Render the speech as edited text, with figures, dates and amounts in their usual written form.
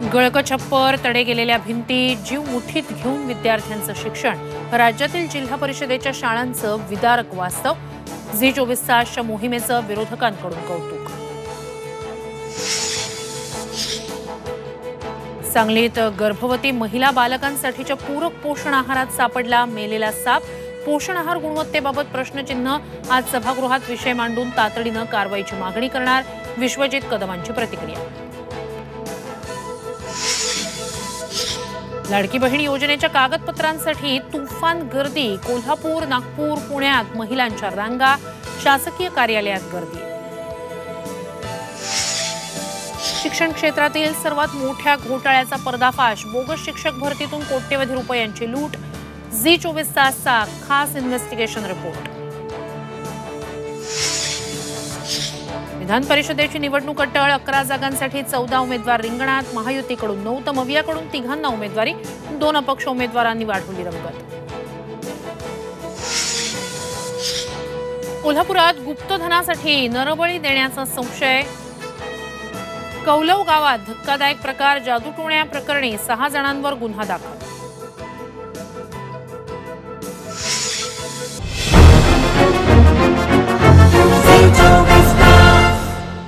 गळकछप्पर, तडे गेलेल्या भिंती, जीव मुठीत घेऊन विद्यार्थ्यांचं शिक्षण, राज्यातील जिल्हा परिषदेच्या शाळांचं विदारक वास्तव. झी24 तासच्या मोहिमेचं विरोधकांकडून कौतुक. सांगलीत गर्भवती महिला बालकांसाठीच्या पूरक पोषण आहारात सापडला मेलेला साप. पोषण आहार गुणवत्तेबाबत प्रश्नचिन्ह. आज सभागृहात विषय मांडून तातडीनं कारवाईची मागणी करणार. विश्वजित कदमांची प्रतिक्रिया. लाडकी बहीण योजनेच्या कागदपत्रांसाठी तुफान गर्दी. कोल्हापूर, नागपूर, पुण्यात महिलांच्या रांगा. शासकीय कार्यालयात गर्दी. शिक्षण क्षेत्रातील सर्वात मोठ्या घोटाळ्याचा पर्दाफाश. बोगस शिक्षक भरतीतून कोट्यवधी रुपयांची लूट. झी24 तासचा खास इन्व्हेस्टिगेशन रिपोर्ट. विधान परिषदेची निवडणूक अटळ. 11 जागांसाठी 14 उमेदवार रिंगणात. महायुतीकडून 9 तर मवियाकडून 3 उमेदवारी. 2 अपक्ष उमेदवारांनी वाढवली रंगत. कोल्हापुरात गुप्तधनासाठी नरबळी देण्याचा संशय. कौलव गावात धक्कादायक प्रकार. जादूटोण्या प्रकरणी 6 जणांवर गुन्हा दाखल.